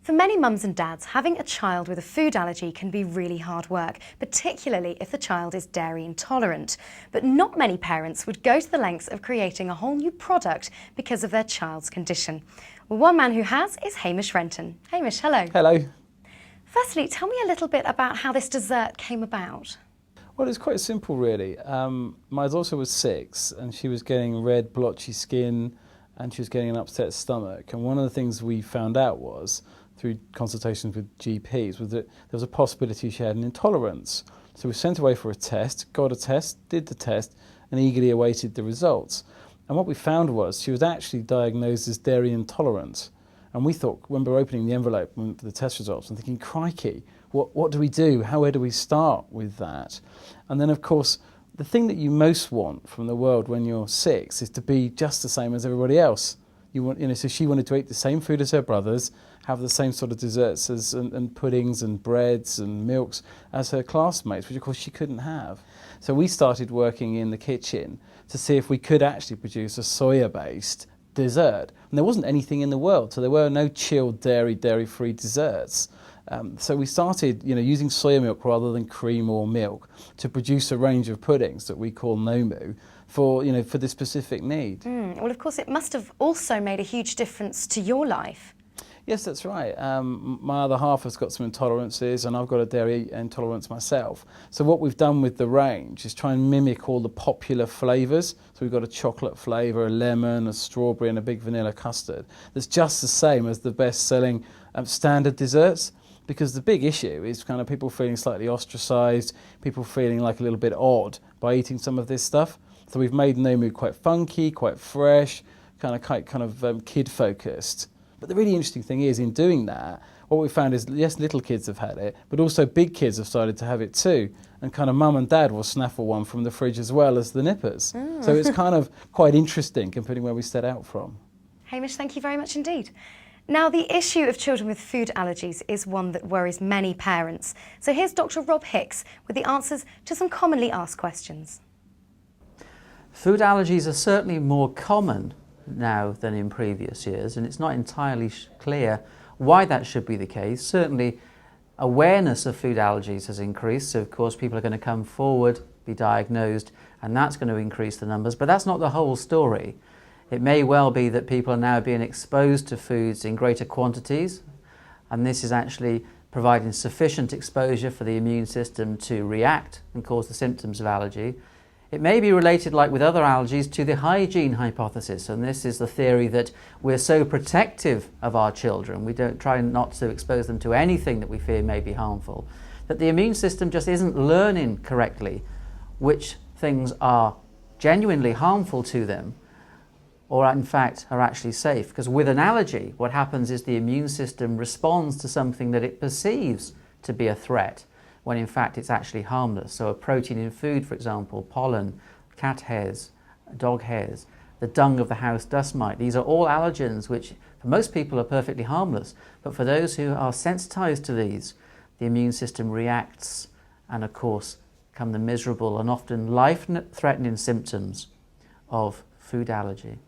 For many mums and dads, having a child with a food allergy can be really hard work, particularly if the child is dairy intolerant. But not many parents would go to the lengths of creating a whole new product because of their child's condition. Well, one man who has is Hamish Renton. Hamish, hello. Hello. Firstly, tell me a little bit about how this dessert came about. Well, it's quite simple, really. My daughter was 6 and she was getting red, blotchy skin and she was getting an upset stomach. And one of the things we found out was, through consultations with GPs, was that there was a possibility she had an intolerance. So we sent away for a test, got a test, did the test, and eagerly awaited the results. And what we found was she was actually diagnosed as dairy intolerant. And we thought, when we were opening the envelope for the test results, I'm thinking, crikey, what do we do? Where do we start with that? And then, of course, the thing that you most want from the world when you're 6 is to be just the same as everybody else. So she wanted to eat the same food as her brothers, have the same sort of desserts and puddings and breads and milks as her classmates, which of course she couldn't have. So we started working in the kitchen to see if we could actually produce a soya-based dessert. And there wasn't anything in the world, so there were no chilled dairy-free desserts. So we started using soya milk rather than cream or milk to produce a range of puddings that we call NoMoo for this specific need. Well, of course, it must have also made a huge difference to your life. Yes, that's right. My other half has got some intolerances and I've got a dairy intolerance myself. So what we've done with the range is try and mimic all the popular flavours. So we've got a chocolate flavour, a lemon, a strawberry and a big vanilla custard that's just the same as the best-selling standard desserts. Because the big issue is kind of people feeling slightly ostracised, people feeling like a little bit odd by eating some of this stuff. So we've made NoMoo quite funky, quite fresh, kind of kid-focused. But the really interesting thing is, in doing that, what we found is, yes, little kids have had it, but also big kids have started to have it too. And kind of mum and dad will snaffle one from the fridge as well as the nippers. So it's kind of quite interesting comparing where we set out from. Hamish, thank you very much indeed. Now, the issue of children with food allergies is one that worries many parents. So here's Dr. Rob Hicks with the answers to some commonly asked questions. Food allergies are certainly more common now than in previous years, and it's not entirely clear why that should be the case. Certainly, awareness of food allergies has increased, so of course people are going to come forward, be diagnosed, and that's going to increase the numbers, but that's not the whole story. It may well be that people are now being exposed to foods in greater quantities, and this is actually providing sufficient exposure for the immune system to react and cause the symptoms of allergy. It may be related, like with other allergies, to the hygiene hypothesis, and this is the theory that we're so protective of our children, we don't try not to expose them to anything that we fear may be harmful, that the immune system just isn't learning correctly which things are genuinely harmful to them or in fact are actually safe. Because with an allergy, what happens is the immune system responds to something that it perceives to be a threat, when in fact it's actually harmless. So a protein in food, for example, pollen, cat hairs, dog hairs, the dung of the house dust mite, these are all allergens which for most people are perfectly harmless. But for those who are sensitized to these, the immune system reacts, and of course come the miserable and often life-threatening symptoms of food allergy.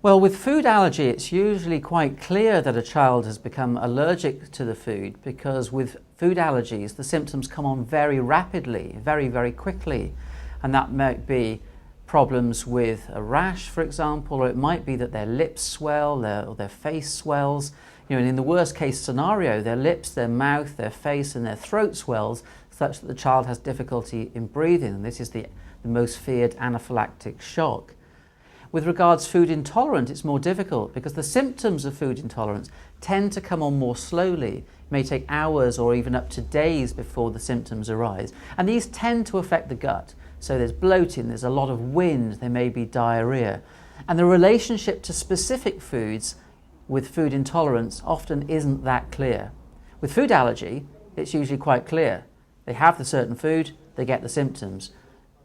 Well, with food allergy, it's usually quite clear that a child has become allergic to the food, because with food allergies, the symptoms come on very rapidly, very, very quickly. And that might be problems with a rash, for example, or it might be that their lips swell, or their face swells. And in the worst case scenario, their lips, their mouth, their face and their throat swells such that the child has difficulty in breathing. And this is the most feared anaphylactic shock. With regards to food intolerant, it's more difficult because the symptoms of food intolerance tend to come on more slowly. It may take hours or even up to days before the symptoms arise. And these tend to affect the gut. So there's bloating, there's a lot of wind, there may be diarrhea. And the relationship to specific foods with food intolerance often isn't that clear. With food allergy, it's usually quite clear. They have the certain food, they get the symptoms.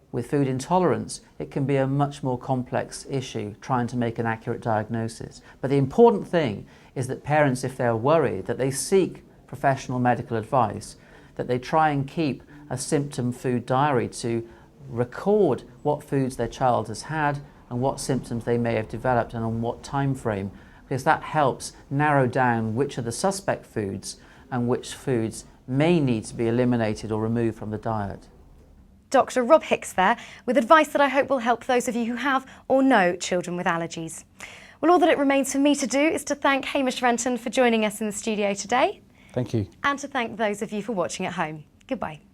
With food intolerance, it can be a much more complex issue trying to make an accurate diagnosis. But the important thing is that parents, if they're worried, that they seek professional medical advice, that they try and keep a symptom food diary to record what foods their child has had and what symptoms they may have developed and on what time frame, because that helps narrow down which are the suspect foods and which foods may need to be eliminated or removed from the diet. Dr. Rob Hicks there, with advice that I hope will help those of you who have or know children with allergies. Well, all that it remains for me to do is to thank Hamish Renton for joining us in the studio today. Thank you. And to thank those of you for watching at home. Goodbye.